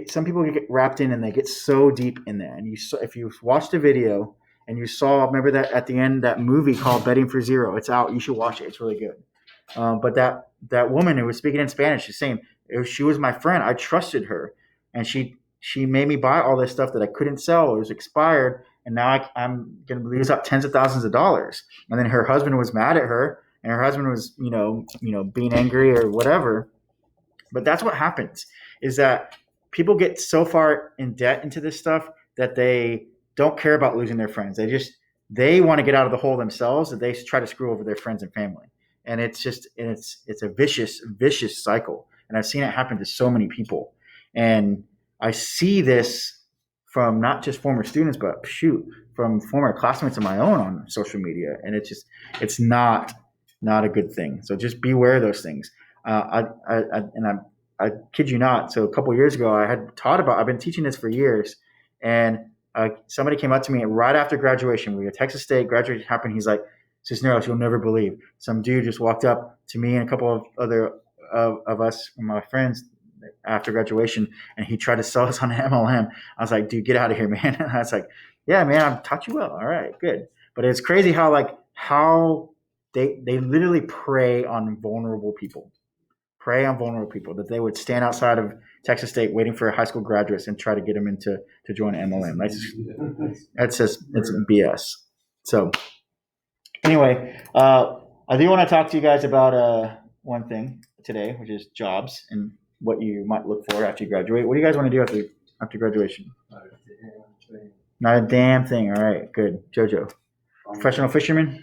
some people get wrapped in and they get so deep in there. And if you watched the video and you saw, remember that at the end, that movie called Betting for Zero, it's out. You should watch it. It's really good. But that woman who was speaking in Spanish, she's saying she was my friend. I trusted her, and she made me buy all this stuff that I couldn't sell. It was expired, and now I'm going to lose up tens of thousands of dollars. And then her husband was mad at her, and her husband was being angry or whatever. But that's what happens, is that people get so far in debt into this stuff that they don't care about losing their friends. They want to get out of the hole themselves, that they try to screw over their friends and family. And it's a vicious cycle. And I've seen it happen to so many people. And I see this from not just former students, but from former classmates of my own on social media. And it's not a good thing. So just beware of those things. I kid you not. So a couple of years ago, I've been teaching this for years, and somebody came up to me right after graduation. We were at Texas State, graduation happened. He's like, Cisneros, you'll never believe. Some dude just walked up to me and a couple of other of us, my friends, after graduation, and he tried to sell us on MLM. I was like, dude, get out of here, man. And I was like, yeah, man, I've taught you well. All right, good. But it's crazy how they literally prey on vulnerable people. That they would stand outside of Texas State waiting for high school graduates and try to get them to join MLM. It's BS. So anyway, I do want to talk to you guys about one thing today, which is jobs and what you might look for after you graduate. What do you guys want to do after graduation? Not a damn thing. All right, good. Jojo, professional fisherman?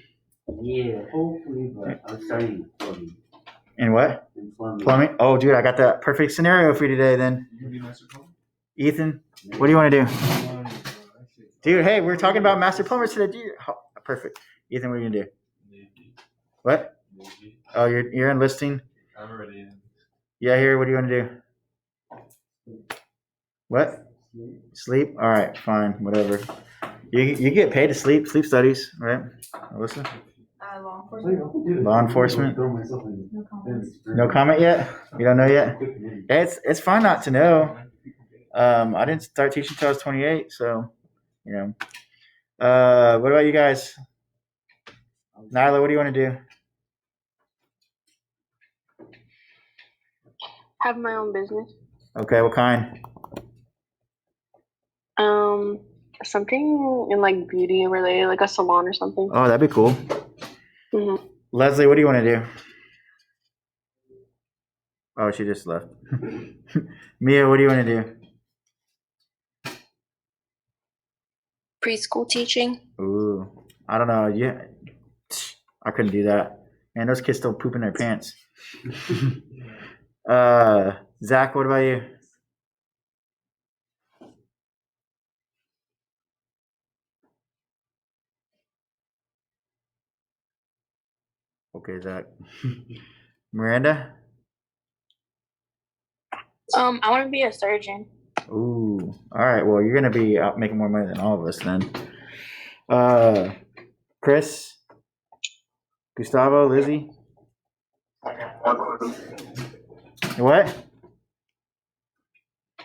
Yeah, hopefully, but I'm studying plumbing. And what? Plumbing. Oh, dude, I got the perfect scenario for you today then. You can be Master Plumber? Ethan, what do you want to do? Dude, hey, we're talking about Master Plumbers today. Dude. Oh, perfect. Ethan, what are you going to do? Maybe. What? Maybe. Oh, you're enlisting? I'm already in. Yeah, here, what do you want to do? What? Sleep? All right, fine, whatever. You get paid to sleep studies, right? Alyssa? Law enforcement. Law enforcement? No comment. No comment yet? You don't know yet? It's fine not to know. I didn't start teaching until I was 28, so, what about you guys? Nyla, what do you want to do? Have my own business. Okay, what kind? Something in like beauty related, like a salon or something. Oh, that'd be cool. Mm-hmm. Leslie, what do you want to do? Oh, she just left. Mia, what do you want to do? Preschool teaching. Ooh, I don't know. Yeah, I couldn't do that. Man, those kids still pooping their pants. Zach, what about you? Okay, Zach. Miranda? I want to be a surgeon. Ooh, all right. Well, you're gonna be out making more money than all of us then. Chris, Gustavo, Lizzie. What?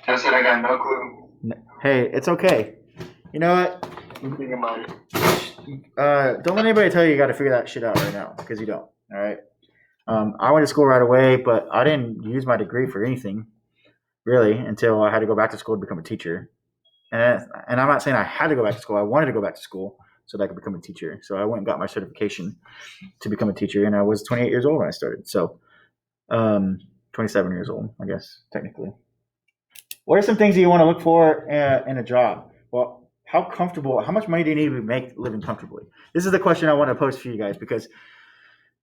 I said I got no clue. Hey, it's okay. You know what? I'm thinking about it. Don't let anybody tell you got to figure that shit out right now, because you don't. All right. I went to school right away, but I didn't use my degree for anything really until I had to go back to school to become a teacher. And I'm not saying I had to go back to school. I wanted to go back to school so that I could become a teacher. So I went and got my certification to become a teacher, and I was 28 years old when I started. So 27 years old, I guess, technically. What are some things that you want to look for in a job? Well, how much money do you need to make living comfortably? This is the question I want to pose for you guys, because,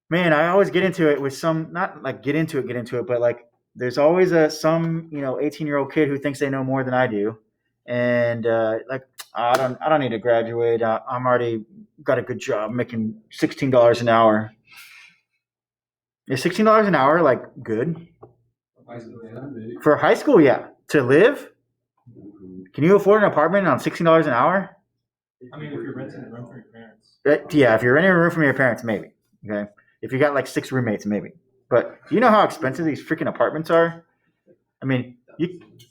man, I always get into it with some, not like get into it, but like there's always some 18-year-old kid who thinks they know more than I do. And like, I don't need to graduate. I'm already got a good job making $16 an hour. Is $16 an hour like good? For high school, yeah. To live? Can you afford an apartment on $16 an hour? I mean, if you're renting a room from your parents. Yeah, if you're renting a room from your parents, maybe. Okay. If you got like 6 roommates, maybe. But do you know how expensive these freaking apartments are? I mean,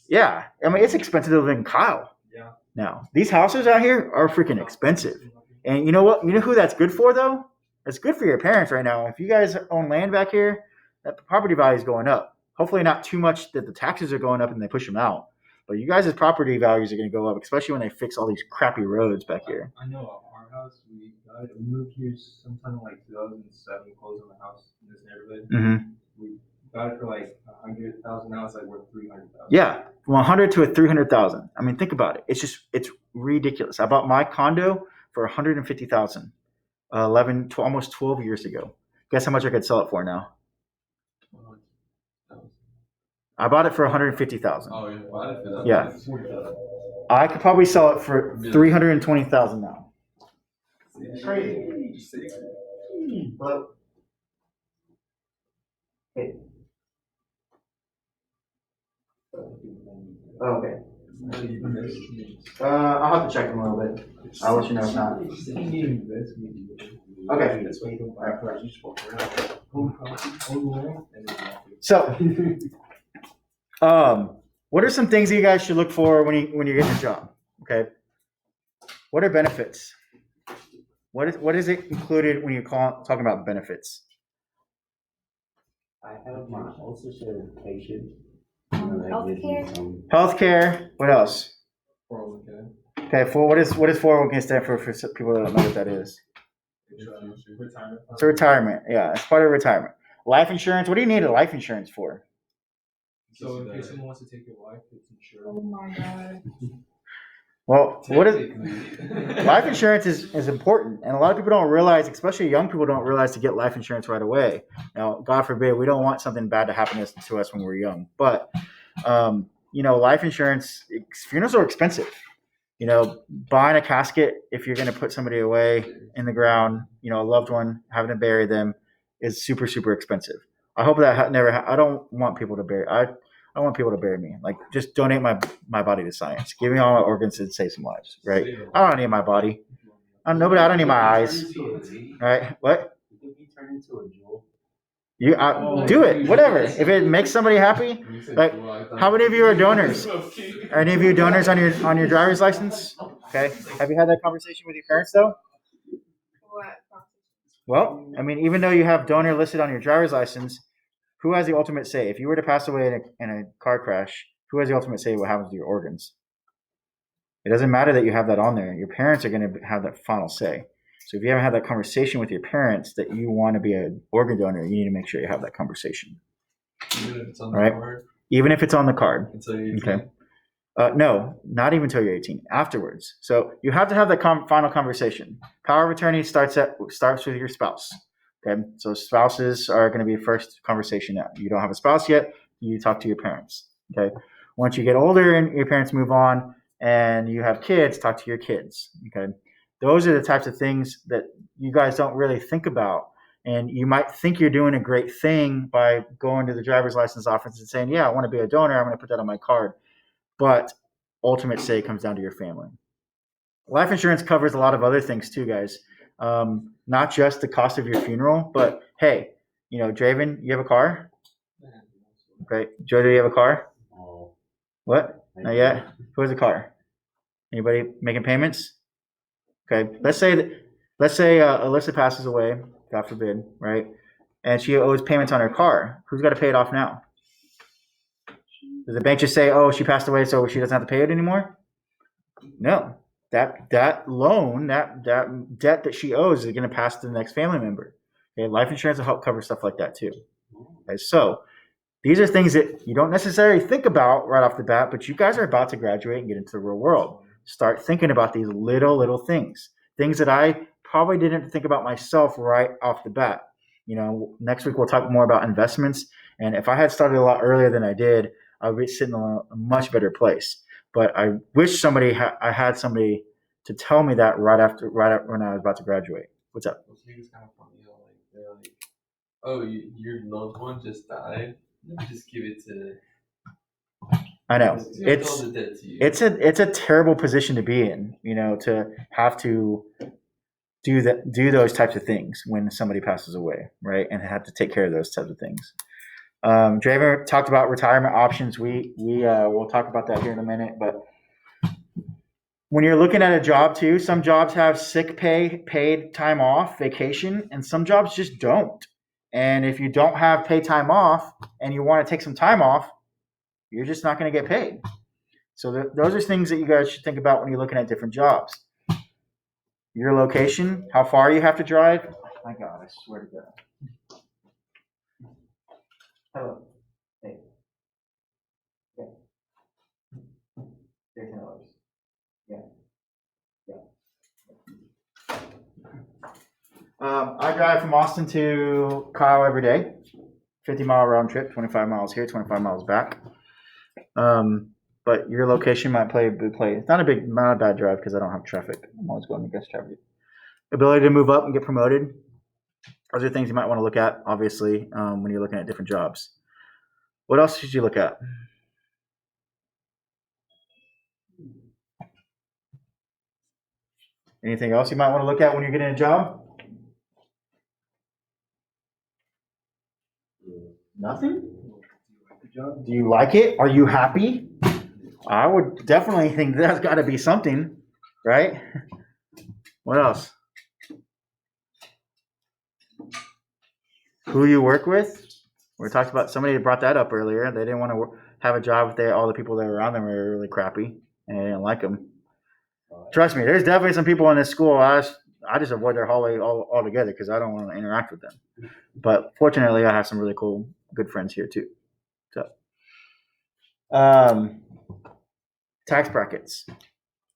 Yeah, I mean it's expensive to live in Kyle. Yeah. Now these houses out here are freaking expensive, and you know what? You know who that's good for though? It's good for your parents right now. If you guys own land back here, that property value is going up. Hopefully not too much that the taxes are going up and they push them out. But you guys' property values are going to go up, especially when they fix all these crappy roads back here. I know our house, we moved here sometime in like 2007, closed on the house in this neighborhood. Mm-hmm. We got it for like 100,000. Now it's like worth 300,000. Yeah, 100 to 300,000. I mean, think about it. It's ridiculous. I bought my condo for 150,000, 11, almost 12 years ago. Guess how much I could sell it for now? I bought it for 150,000. Oh, you bought it for that? Yeah. I could probably sell it for 320,000 now. It's crazy. But hey. Okay. I'll have to check them a little bit. I'll let you know if not. Okay. So, what are some things that you guys should look for when you're getting a job? Okay. What are benefits? What is it included when you're talking about benefits? I have my also certification. Healthcare. Healthcare. What else? 401k. Okay. What does 401k stand for people that don't know what that is? Retirement. It's a retirement. Yeah, it's part of retirement. Life insurance. What do you need a life insurance for? So in case someone wants to take your life, it's insured. Oh my god. Well, what is life insurance is important, and a lot of people don't realize, especially young people, don't realize to get life insurance right away. Now, God forbid, we don't want something bad to happen to us when we're young, but life insurance, funerals are expensive. Buying a casket if you're going to put somebody away in the ground, a loved one, having to bury them is super, super expensive. I hope that never. I don't want people to bury. I want people to bury me. Like, just donate my body to science. Give me all my organs and save some lives, right? I don't need my body. I don't need my eyes. Right? What? You think he turned into a jewel? Do it. Whatever. If it makes somebody happy. Like, how many of you are donors? Are any of you donors on your driver's license? Okay. Have you had that conversation with your parents though? What? Well, I mean, even though you have donor listed on your driver's license, who has the ultimate say? If you were to pass away in a car crash, who has the ultimate say what happens to your organs? It doesn't matter that you have that on there. Your parents are going to have that final say. So if you haven't had that conversation with your parents that you want to be an organ donor, you need to make sure you have that conversation. Even if it's on the Right? card. Even if it's on the card. Until you're 18. Okay. No, not even until you're 18. Afterwards. So you have to have that final conversation. Power of attorney starts with your spouse. Okay. So spouses are going to be first conversation now. You don't have a spouse yet. You talk to your parents. Okay. Once you get older and your parents move on and you have kids, talk to your kids. Okay. Those are the types of things that you guys don't really think about. And you might think you're doing a great thing by going to the driver's license office and saying, yeah, I want to be a donor. I'm going to put that on my card. But ultimate say comes down to your family. Life insurance covers a lot of other things too, guys. Not just the cost of your funeral, but hey, Draven, you have a car? Okay. Jojo, you have a car? Oh, What? Not yet? Who has a car? Anybody making payments? Okay. Let's say Alyssa passes away, God forbid, right? And she owes payments on her car. Who's got to pay it off now? Does the bank just say, oh, she passed away, so she doesn't have to pay it anymore? No. That loan, that debt that she owes is going to pass to the next family member. Okay, life insurance will help cover stuff like that too. Okay, so these are things that you don't necessarily think about right off the bat, but you guys are about to graduate and get into the real world. Start thinking about these little things that I probably didn't think about myself right off the bat. Next week we'll talk more about investments, and if I had started a lot earlier than I did, I would be sitting in a much better place. But I wish I had somebody to tell me that right when I was about to graduate. What's up? Those niggas kind of funny, they're like, oh, your loved one just died. Let me just give it to. I know It's all the debt to you. it's a terrible position to be in. To have to do those types of things when somebody passes away, right? And have to take care of those types of things. Draven talked about retirement options. We'll talk about that here in a minute. But when you're looking at a job too, some jobs have sick pay, paid time off, vacation, and some jobs just don't. And if you don't have paid time off and you want to take some time off, you're just not going to get paid. So those are things that you guys should think about when you're looking at different jobs. Your location, how far you have to drive. Oh my God, I swear to God. Hello. Hey. Yeah. There's $10. Yeah. I drive from Austin to Kyle every day. 50-mile round trip, 25 miles here, 25 miles back. But your location might play. It's not a bad drive because I don't have traffic. I'm always going against traffic. Ability to move up and get promoted. Those are things you might want to look at, obviously, when you're looking at different jobs. What else should you look at? Anything else you might want to look at when you're getting a job? Nothing? Do you like it? Are you happy? I would definitely think that's got to be something, right? What else? Who you work with? We talked about, somebody brought that up earlier. They didn't want to have a job if all the people that were around them were really crappy and they didn't like them. Trust me, there's definitely some people in this school. I just avoid their hallway altogether because I don't want to interact with them. But fortunately, I have some really cool, good friends here too. So, tax brackets.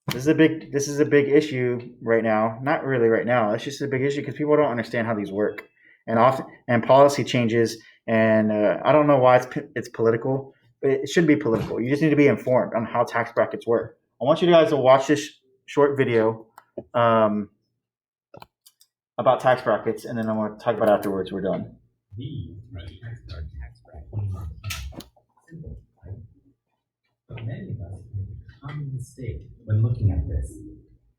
This is a big issue right now. Not really right now. It's just a big issue because people don't understand how these work, and policy changes. And I don't know why it's political, but it shouldn't be political. You just need to be informed on how tax brackets work. I want you guys to watch this short video about tax brackets, and then I'm going to talk about it afterwards. We're done. These are the tax brackets. Simple, right? But many of us make a common mistake when looking at this.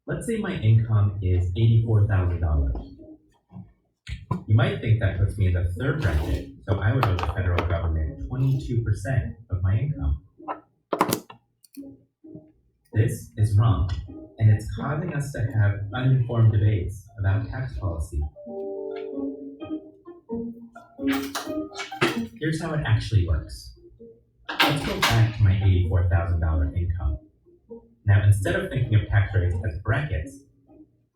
Let's say my income is $84,000. You might think that puts me in the third bracket, so I would owe the federal government 22% of my income. This is wrong, and it's causing us to have uninformed debates about tax policy. Here's how it actually works. Let's go back to my $84,000 income. Now, instead of thinking of tax rates as brackets,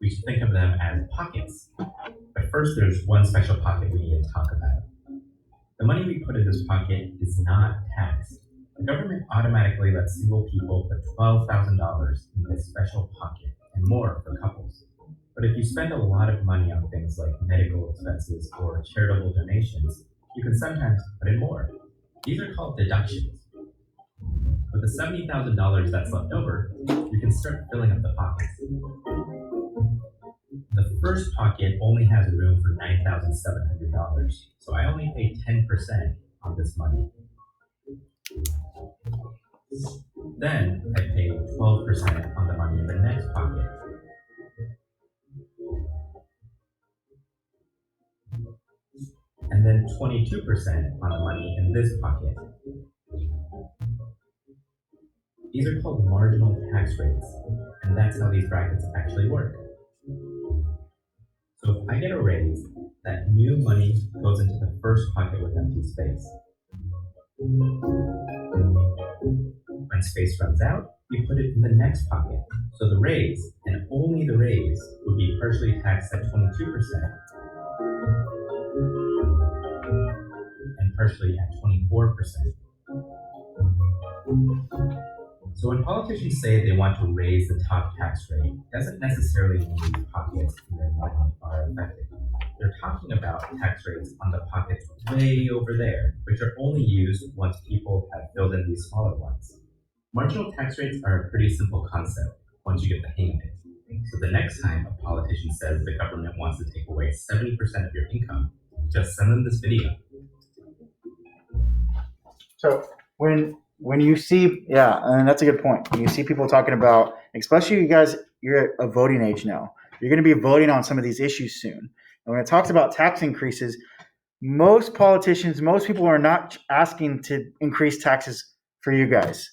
we should think of them as pockets. But first, there's one special pocket we need to talk about. The money we put in this pocket is not taxed. The government automatically lets single people put $12,000 in this special pocket, and more for couples. But if you spend a lot of money on things like medical expenses or charitable donations, you can sometimes put in more. These are called deductions. With the $70,000 that's left over, you can start filling up the pockets. The first pocket only has room for $9,700, so I only pay 10% on this money. Then I pay 12% on the money in the next pocket. And then 22% on the money in this pocket. These are called marginal tax rates, and that's how these brackets actually work. So if I get a raise, that new money goes into the first pocket with empty space. When space runs out, you put it in the next pocket. So the raise, and only the raise, would be partially taxed at 22% and partially at 24%. So when politicians say they want to raise the top tax rate, it doesn't necessarily mean these pockets and their money are affected. They're talking about tax rates on the pockets way over there, which are only used once people have filled in these smaller ones. Marginal tax rates are a pretty simple concept once you get the hang of it. So the next time a politician says the government wants to take away 70% of your income, just send them this video. So when you see, and that's a good point. When you see people talking about, especially you guys, you're at a voting age now. You're going to be voting on some of these issues soon. And when it talks about tax increases, Most politicians, most people are not asking to increase taxes for you guys.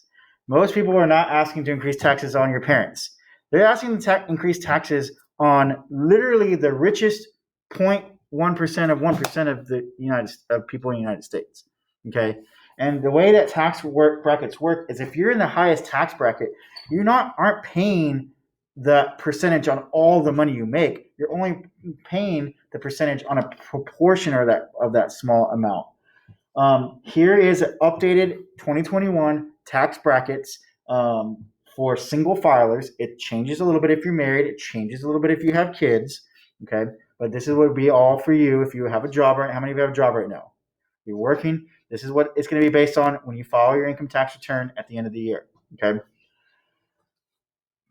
Most people are not asking to increase taxes on your parents. They're asking to increase taxes on literally the richest 0.1% of 1% of the people in the United States. Okay, and the way that brackets work is if you're in the highest tax bracket, aren't paying the percentage on all the money you make. You're only paying the percentage on a proportion of that small amount. Here is updated 2021 tax brackets for single filers. It changes a little bit if you're married. It changes a little bit if you have kids. Okay, but this is what would be all for you if you have a job right. How many of you have a job right now? You're working. This is what it's going to be based on when you file your income tax return at the end of the year. Okay.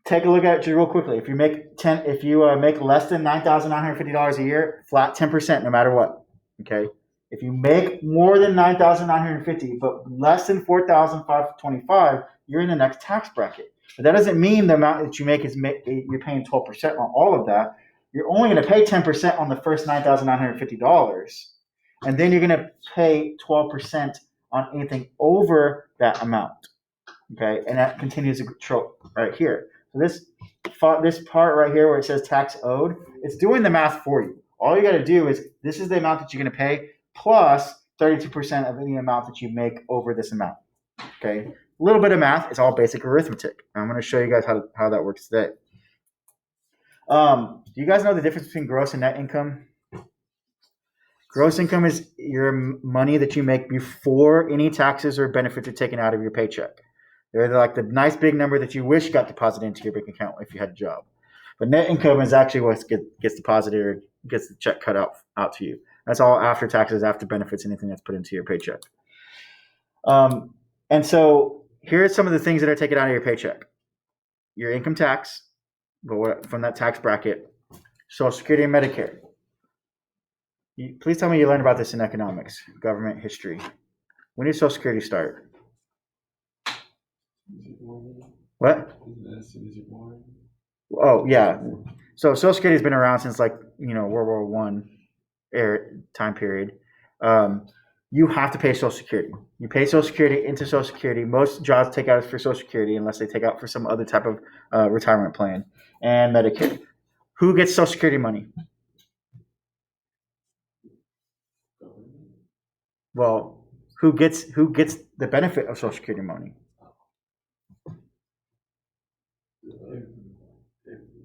Take a look at it real quickly. If you make make less than $9,950 a year, flat 10%, no matter what. Okay. If you make more than $9,950 but less than $4,525, you're in the next tax bracket. But that doesn't mean the amount that you make you're paying 12% on all of that. You're only going to pay 10% on the first $9,950, and then you're going to pay 12% on anything over that amount. Okay, and that continues to control right here. So this part right here where it says tax owed, it's doing the math for you. All you got to do is this is the amount that you're going to pay plus 32% of any amount that you make over this amount. Okay, a little bit of math. It's all basic arithmetic. I'm going to show you guys how that works today. Do you guys know the difference between gross and net income? Gross income is your money that you make before any taxes or benefits are taken out of your paycheck. They're like the nice big number that you wish got deposited into your bank account if you had a job. But net income is actually what gets deposited or gets the check cut out to you. That's all after taxes, after benefits, anything that's put into your paycheck. And so here are some of the things that are taken out of your paycheck. Your income tax, from that tax bracket, Social Security and Medicare. Please tell me you learned about this in economics, government history. When did Social Security start? What? Oh, yeah. So Social Security has been around since World War I time period. You have to pay Social Security. You pay Social Security into Social Security. Most jobs take out for Social Security unless they take out for some other type of retirement plan and Medicare. Who gets Social Security money? Well, who gets the benefit of Social Security money?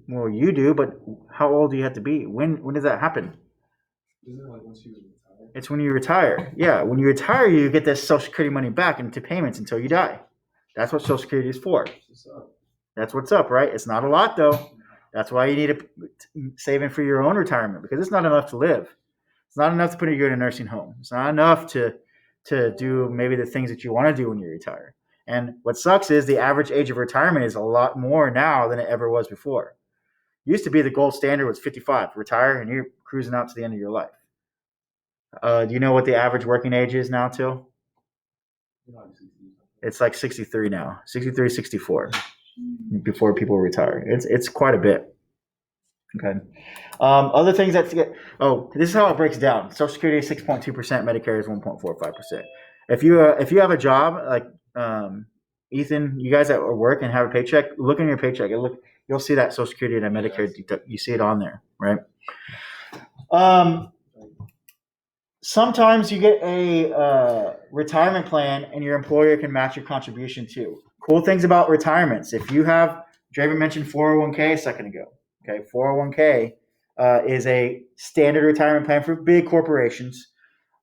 Well, you do, but how old do you have to be? When does that happen? Isn't it like once you retire? It's when you retire. Yeah, when you retire, you get this Social Security money back into payments until you die. That's what Social Security is for. That's what's up, right? It's not a lot, though. That's why you need to save in for your own retirement, because it's not enough to live. It's not enough to put you in a nursing home. It's not enough to do maybe the things that you want to do when you retire. And what sucks is the average age of retirement is a lot more now than it ever was before. Used to be the gold standard was 55. Retire and you're cruising out to the end of your life. Do you know what the average working age is now, Till? It's like 63 now. 63, 64 before people retire. It's quite a bit. Okay. Other things this is how it breaks down. Social Security is 6.2%. Medicare is 1.45%. If you have a job like Ethan, you guys that work and have a paycheck, look in your paycheck. You'll see that Social Security and Medicare. You see it on there, right? Sometimes you get a retirement plan and your employer can match your contribution too. Cool things about retirements. If you have, Draven mentioned 401k a second ago. Okay, 401k is a standard retirement plan for big corporations.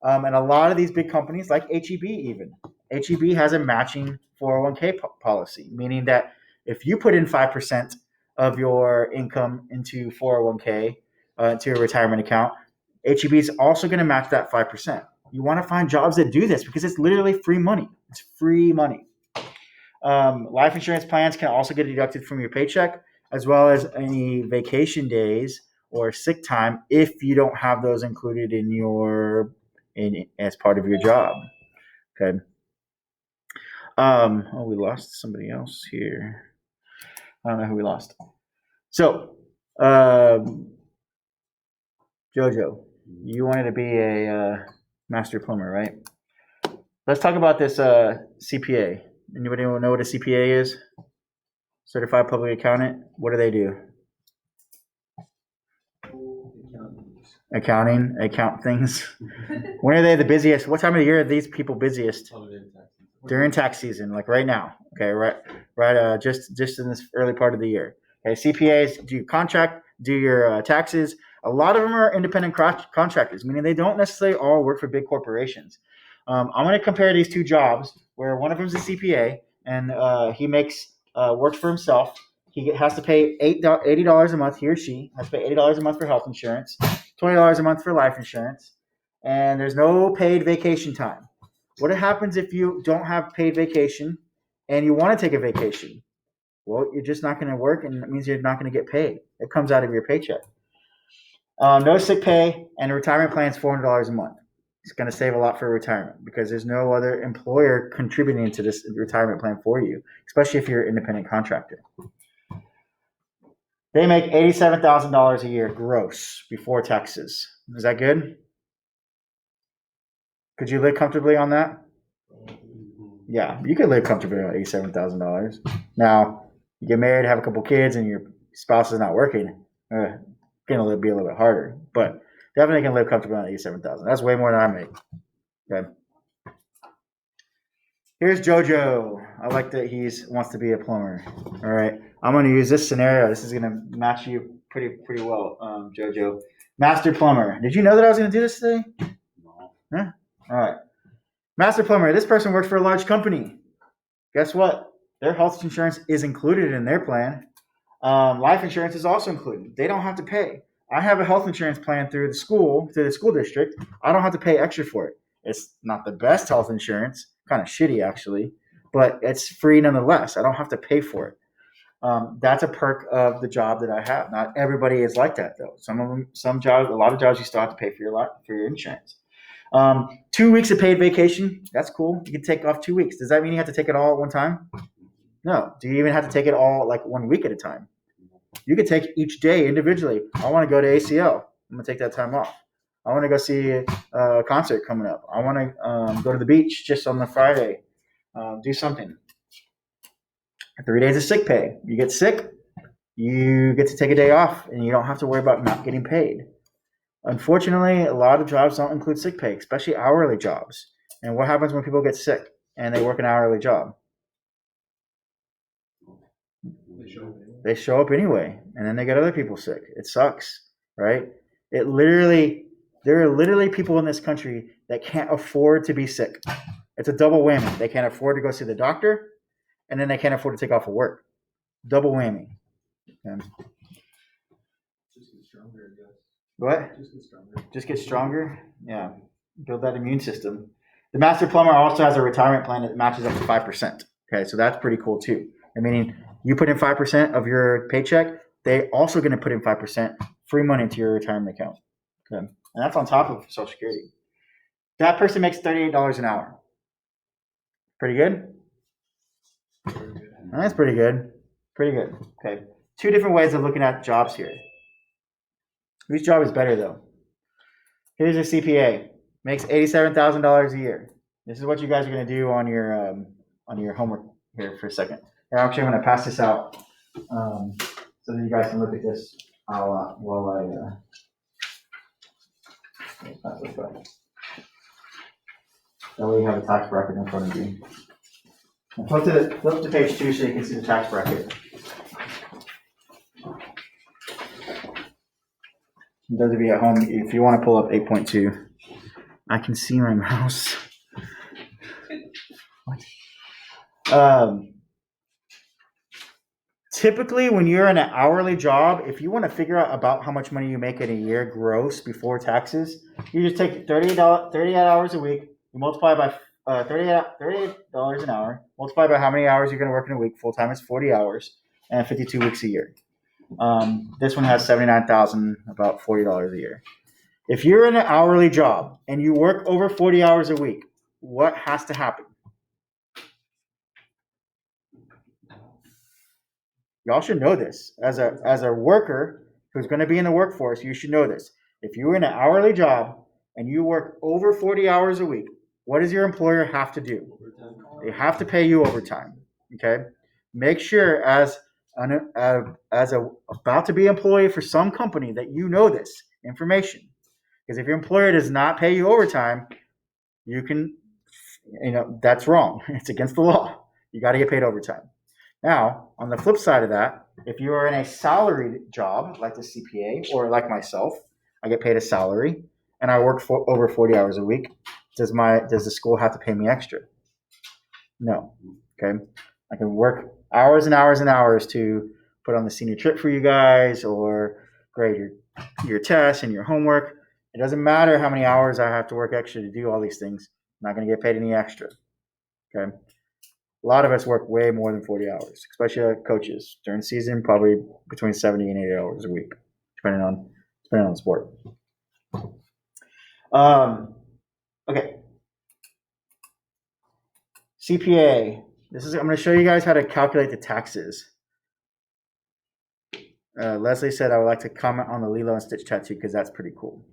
And a lot of these big companies, like HEB even, HEB has a matching 401k policy, meaning that if you put in 5% of your income into 401k, to your retirement account, HEB is also going to match that 5%. You want to find jobs that do this because it's literally free money. It's free money. Life insurance plans can also get deducted from your paycheck, as well as any vacation days or sick time if you don't have those included as part of your job. Okay. We lost somebody else here. I don't know who we lost. So, Jojo. You wanted to be a master plumber, right? Let's talk about this CPA. Anybody know what a CPA is? Certified Public Accountant. What do they do? Accounting, account things. When are they the busiest? What time of the year are these people busiest? During tax season, like right now. Okay, right. Just in this early part of the year. Okay, CPAs do your taxes. A lot of them are independent contractors, meaning they don't necessarily all work for big corporations. I'm going to compare these two jobs, where one of them is a CPA and he works for himself. He has to pay $80 a month. He or she has to pay $80 a month for health insurance, $20 a month for life insurance, and there's no paid vacation time. What happens if you don't have paid vacation and you want to take a vacation? Well, you're just not going to work, and it means you're not going to get paid. It comes out of your paycheck. No sick pay, and a retirement plan is $400 a month. It's going to save a lot for retirement because there's no other employer contributing to this retirement plan for you, especially if you're an independent contractor. They make $87,000 a year gross before taxes. Is that good? Could you live comfortably on that? Yeah, you could live comfortably on $87,000. Now, you get married, have a couple kids, and your spouse is not working. It's going to be a little bit harder, but definitely can live comfortably on $87,000. That's way more than I make. Okay. Here's JoJo. I like that he wants to be a plumber. All right, I'm going to use this scenario. This is going to match you pretty well, JoJo. Master Plumber. Did you know that I was going to do this today? No. Huh? All right. Master Plumber. This person works for a large company. Guess what? Their health insurance is included in their plan. Life insurance is also included. They don't have to pay. I have a health insurance plan through the school district. I don't have to pay extra for it. It's not the best health insurance, kind of shitty actually, but it's free nonetheless. I don't have to pay for it. That's a perk of the job that I have. Not everybody is like that though. A lot of jobs you still have to pay for your insurance. 2 weeks of paid vacation, that's cool. You can take off 2 weeks. Does that mean you have to take it all at one time? No. Do you even have to take it all like 1 week at a time? You could take each day individually. I want to go to ACL. I'm going to take that time off. I want to go see a concert coming up. I want to go to the beach just on the Friday. Do something. 3 days of sick pay. You get sick, you get to take a day off, and you don't have to worry about not getting paid. Unfortunately, a lot of jobs don't include sick pay, especially hourly jobs. And what happens when people get sick and they work an hourly job? They show up anyway, and then they get other people sick. It sucks, right? There are literally people in this country that can't afford to be sick. It's a double whammy. They can't afford to go see the doctor, and then they can't afford to take off of work. Double whammy. Okay. Just get stronger, I guess. What? Just get stronger. Just get stronger? Yeah. Build that immune system. The Master Plumber also has a retirement plan that matches up to 5%. Okay, so that's pretty cool too. Meaning you put in 5% of your paycheck, they also going to put in 5% free money into your retirement account. Okay. And that's on top of Social Security. That person makes $38 an hour. Pretty good? That's pretty good. Pretty good. Okay. 2 different ways of looking at jobs here. Whose job is better though? Here's a CPA. Makes $87,000 a year. This is what you guys are going to do on your homework here for a second. And actually, I'm going to pass this out so that you guys can look at this while I pass this back. That way you have a tax bracket in front of you. And flip to page 2 so you can see the tax bracket. Those of you at home, if you want to pull up 8.2, I can see my mouse. What? Typically, when you're in an hourly job, if you want to figure out about how much money you make in a year gross before taxes, you just take 38 hours a week, you multiply by $38 an hour, multiply by how many hours you're going to work in a week. Full time is 40 hours, and 52 weeks a year. This one has $79,000, about $40 a year. If you're in an hourly job and you work over 40 hours a week, what has to happen? Y'all should know this. As a worker who's going to be in the workforce, you should know this. If you're in an hourly job and you work over 40 hours a week, what does your employer have to do? They have to pay you overtime. Okay. Make sure as a about to be employee for some company that you know this information. Because if your employer does not pay you overtime, that's wrong. It's against the law. You got to get paid overtime. Now, on the flip side of that, if you are in a salaried job like the CPA or like myself, I get paid a salary and I work for over 40 hours a week. Does the school have to pay me extra? No. Okay. I can work hours and hours and hours to put on the senior trip for you guys or grade your tests and your homework. It doesn't matter how many hours I have to work extra to do all these things. I'm not going to get paid any extra. Okay. A lot of us work way more than 40 hours, especially coaches. During season, probably between 70 and 80 hours a week, depending on the sport. Okay. CPA. I'm going to show you guys how to calculate the taxes. Leslie said I would like to comment on the Lilo and Stitch tattoo because that's pretty cool.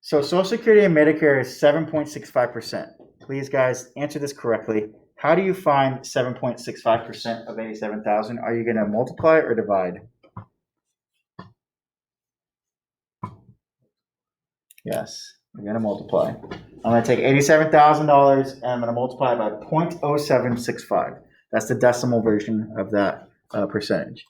So Social Security and Medicare is 7.65%. Please, guys, answer this correctly. How do you find 7.65% of 87,000? Are you going to multiply or divide? Yes, we're going to multiply. I'm going to take $87,000 and I'm going to multiply by 0.0765. That's the decimal version of that percentage.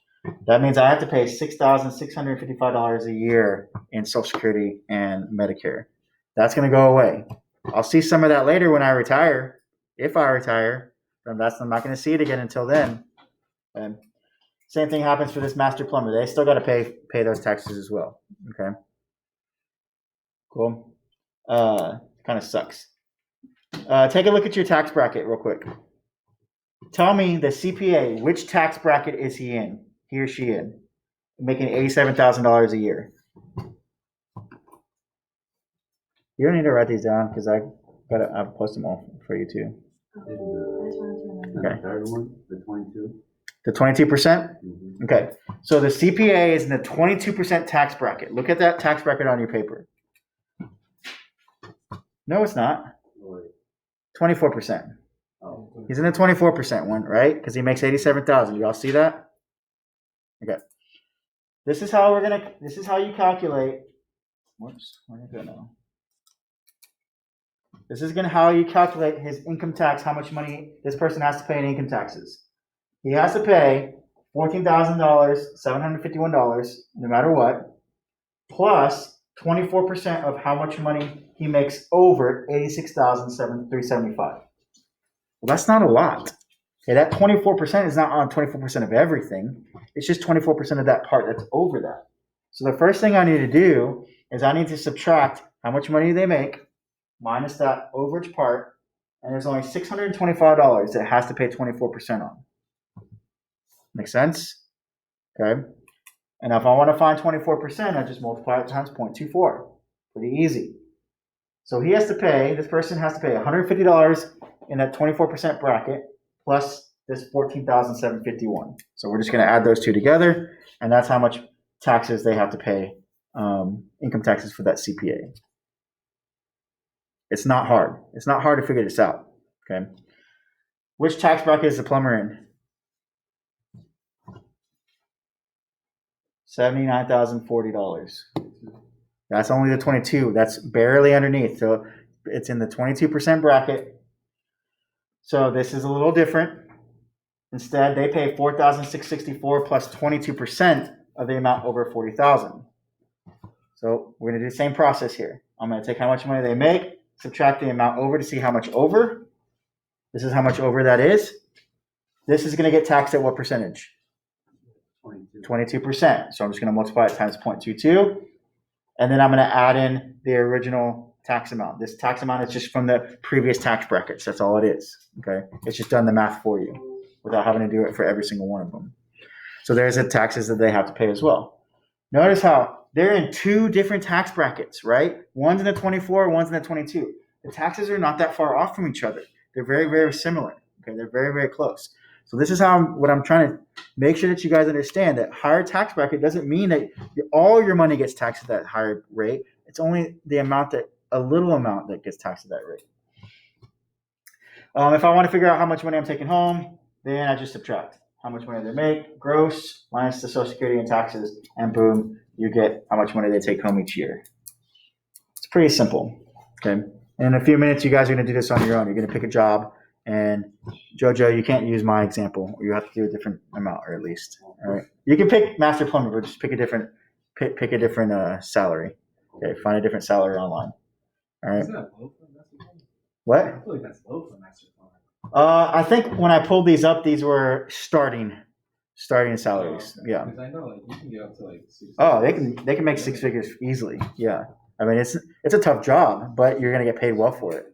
That means I have to pay $6,655 a year in Social Security and Medicare. That's going to go away. I'll see some of that later when I retire. If I retire, I'm not going to see it again until then. And same thing happens for this Master Plumber. They still got to pay those taxes as well. Okay. Cool. Kind of sucks. Take a look at your tax bracket real quick. Tell me the CPA, which tax bracket is he or she in? Making $87,000 a year. You don't need to write these down because I'll post them all for you too. Okay. The third one, the 22. The 22%? Mm-hmm. Okay. So the CPA is in the 22% tax bracket. Look at that tax bracket on your paper. No, it's not. 24%. Oh. He's in the 24% one, right? Because he makes $87,000. You all see that? Okay. This is how you calculate. Whoops. Where did I go now? This is how you calculate his income tax, how much money this person has to pay in income taxes. He has to pay $14,751 no matter what, plus 24% of how much money he makes over $86,375. Well, that's not a lot. Okay, that 24% is not on 24% of everything. It's just 24% of that part that's over that. So the first thing I need to do is I need to subtract how much money they make minus that overage part, and there's only $625 that it has to pay 24% on. Make sense? Okay. And if I want to find 24%, I just multiply it times 0.24. Pretty easy. So this person has to pay $150 in that 24% bracket plus this $14,751. So we're just going to add those two together, and that's how much taxes they have to pay, income taxes for that CPA. It's not hard. It's not hard to figure this out. Okay. Which tax bracket is the plumber in? $79,040. That's only the 22. That's barely underneath. So it's in the 22% bracket. So this is a little different. Instead, they pay $4,664 plus 22% of the amount over $40,000. So we're going to do the same process here. I'm going to take how much money they make, subtract the amount over to see how much over. This is how much over that is. This is going to get taxed at what percentage? 22%. So I'm just going to multiply it times 0.22. And then I'm going to add in the original tax amount. This tax amount is just from the previous tax brackets. That's all it is. Okay. It's just done the math for you without having to do it for every single one of them. So there's the taxes that they have to pay as well. Notice how they're in two different tax brackets, right? One's in the 24, one's in the 22. The taxes are not that far off from each other. They're very, very similar. Okay. They're very, very close. So this is what I'm trying to make sure that you guys understand, that higher tax bracket doesn't mean that all your money gets taxed at that higher rate. It's only a little amount that gets taxed at that rate. If I want to figure out how much money I'm taking home, then I just subtract how much money they make, gross, minus the Social Security and taxes, and boom, you get how much money they take home each year. It's pretty simple. Okay. In a few minutes, you guys are going to do this on your own. You're going to pick a job, and JoJo, you can't use my example. You have to do a different amount, or at least. All right. You can pick Master Plumber, but just pick a different salary. Okay. Find a different salary online. All right. Isn't that low for Master Plumber? What? I feel like that's low for Master Plumber. I think when I pulled these up, these were starting salaries. Okay. Yeah. Because I know, like, you can get up to like 6. Oh, they can make six figures easily. Yeah. I mean, it's a tough job, but you're going to get paid well for it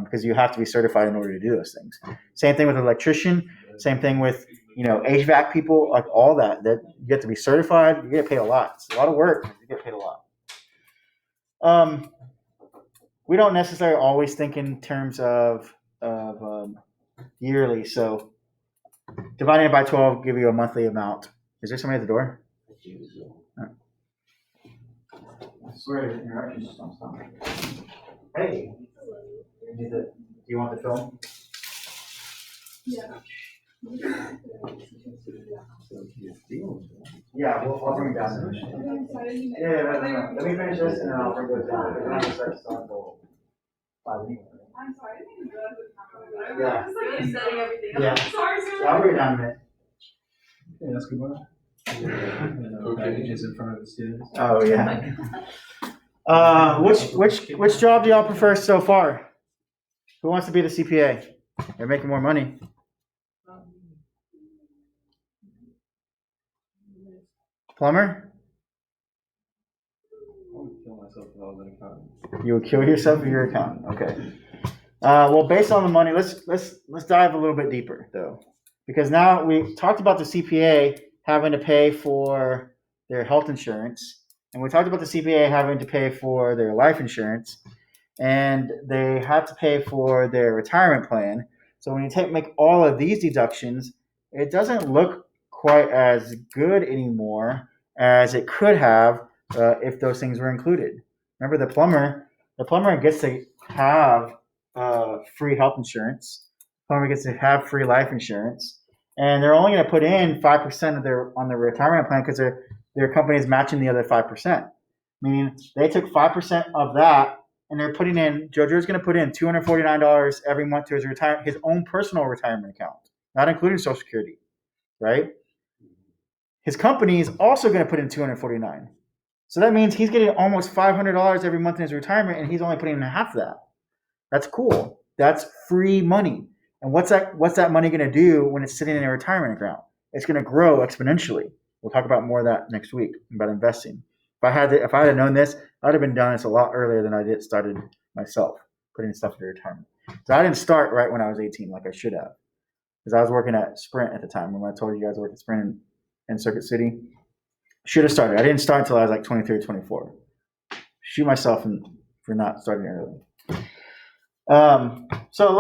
because you have to be certified in order to do those things. Same thing with an electrician. Same thing with HVAC people. Like all that you get to be certified. You get paid a lot. It's a lot of work. You get paid a lot. We don't necessarily always think in terms of yearly. So dividing it by 12 give you a monthly amount. Is there somebody at the door? I swear the interruptions just don't stop. Hey, do you want the film? Yeah, I'll bring it down. Yeah, let me finish this and then I'll bring it down. Then I'll start the I'm sorry, I didn't even realize it was Yeah. just like you're setting everything up. Yeah. Sorry, I'll bring it down in a minute. Yeah, that's good one. Packages in front of the students. Oh yeah. Which job do y'all prefer so far? Who wants to be the CPA? They're making more money. Plumber? I would kill myself if I was an accountant. You would kill yourself if you're an accountant. Okay. Well, based on the money, let's dive a little bit deeper though, because now we talked about the CPA having to pay for their health insurance, and we talked about the CPA having to pay for their life insurance, and they have to pay for their retirement plan. So when you make all of these deductions, it doesn't look quite as good anymore as it could have if those things were included. Remember, the plumber gets to have free health insurance. The plumber gets to have free life insurance, and they're only going to put in 5% on their retirement plan because their company is matching the other 5%. Meaning they took 5% of that, and they're putting in. JoJo's going to put in $249 every month to his own personal retirement account, not including Social Security, right? His company is also going to put in $249. So that means he's getting almost $500 every month in his retirement, and he's only putting in half of that. That's cool. That's free money. And what's that money going to do when it's sitting in a retirement account? It's going to grow exponentially. We'll talk about more of that next week about investing. If I had known this, I would have been done this a lot earlier than I started myself, putting stuff in retirement. So I didn't start right when I was 18 like I should have, because I was working at Sprint at the time. When I told you guys I worked at Sprint in Circuit City, should have started. I didn't start until I was like 23 or 24. Shoot myself for not starting early. So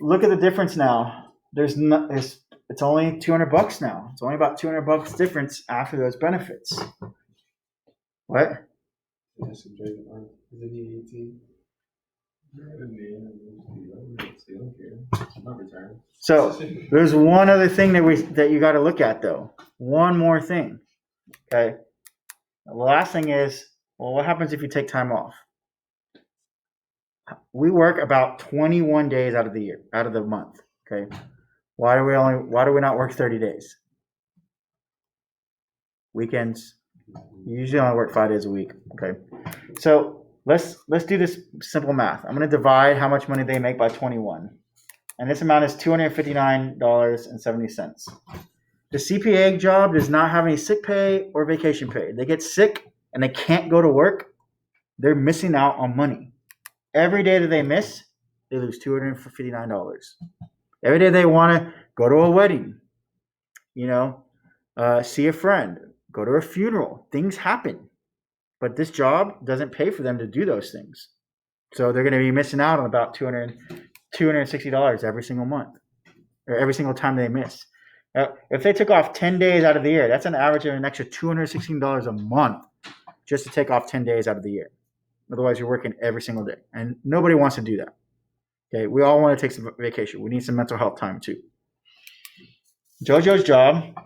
look at the difference now. It's only $200 now. It's only about $200 difference after those benefits. What? Yes, Isn't he 18? So there's one other thing that you got to look at though. One more thing. Okay. The last thing is, well, what happens if you take time off? We work about 21 days out of the month. Okay. Why do we not work 30 days? Weekends. You usually only work 5 days a week. Okay. So let's do this simple math. I'm going to divide how much money they make by 21. And this amount is $259.70. The CPA job does not have any sick pay or vacation pay. They get sick and they can't go to work. They're missing out on money. Every day that they miss, they lose $259. Every day they want to go to a wedding, see a friend, go to a funeral. Things happen. But this job doesn't pay for them to do those things. So they're going to be missing out on about $260 every single month. or every single time they miss. If they took off 10 days out of the year, that's an average of an extra $216 a month just to take off 10 days out of the year. Otherwise, you're working every single day. And nobody wants to do that. Okay, we all want to take some vacation. We need some mental health time too. JoJo's job,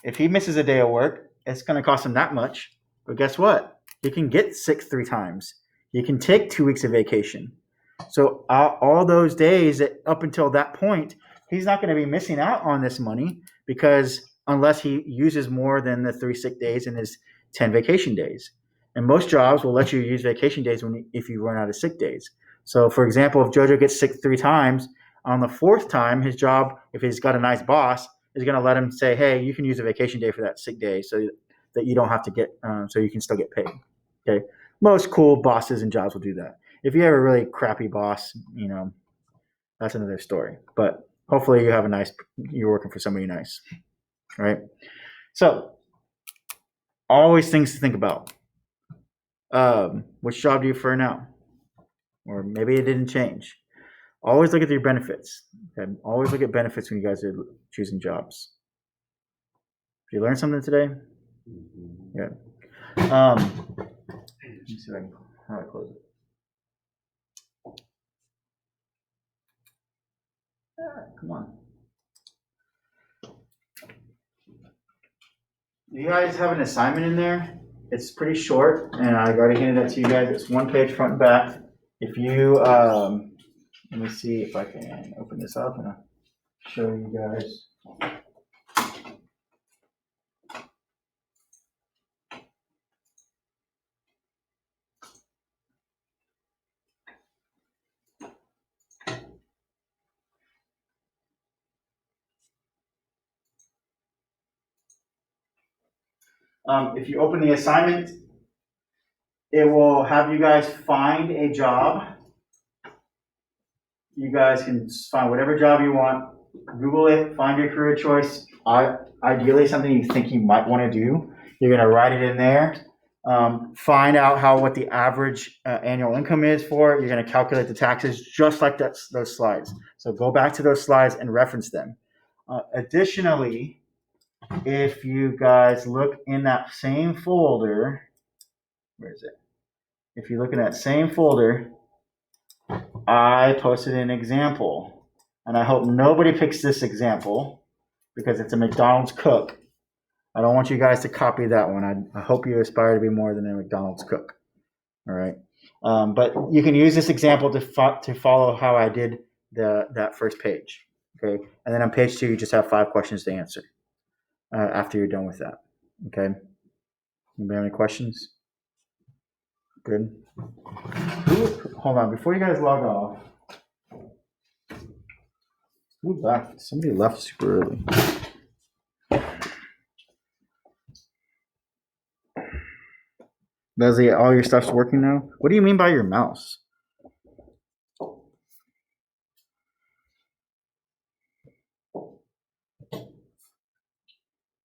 if he misses a day of work, it's going to cost him that much. But guess what? He can get sick 3 times. He can take 2 weeks of vacation. So all those days up until that point, he's not going to be missing out on this money because unless he uses more than the 3 sick days in his 10 vacation days. And most jobs will let you use vacation days if you run out of sick days. So, for example, if JoJo gets sick 3 times, on the 4th time, his job, if he's got a nice boss, is going to let him say, hey, you can use a vacation day for that sick day so that you don't have to get, so you can still get paid. Okay. Most cool bosses and jobs will do that. If you have a really crappy boss, that's another story. But hopefully you're working for somebody nice, right? So, always things to think about. Which job do you prefer now? Or maybe it didn't change. Always look at your benefits. Okay? Always look at benefits when you guys are choosing jobs. Did you learn something today? Yeah. Let me see how I close it. Come on. You guys have an assignment in there. It's pretty short, and I've already handed that to you guys. It's 1 page front and back. If you, let me see if I can open this up and I'll show you guys. If you open the assignment, it will have you guys find a job. You guys can find whatever job you want, Google it, find your career choice, ideally something you think you might want to do. You're going to write it in there, find out what the average annual income is for it. You're going to calculate the taxes just like those slides. So go back to those slides and reference them. Additionally, if you guys look in that same folder, where is it? If you look in that same folder, I posted an example, and I hope nobody picks this example because it's a McDonald's cook. I don't want you guys to copy that one. I hope you aspire to be more than a McDonald's cook. All right, but you can use this example to follow how I did that first page. Okay, and then on page 2, you just have 5 questions to answer after you're done with that. Okay. Anybody have any questions? Good. Hold on, before you guys log off. Who left? Somebody left super early. Leslie, all your stuff's working now? What do you mean by your mouse?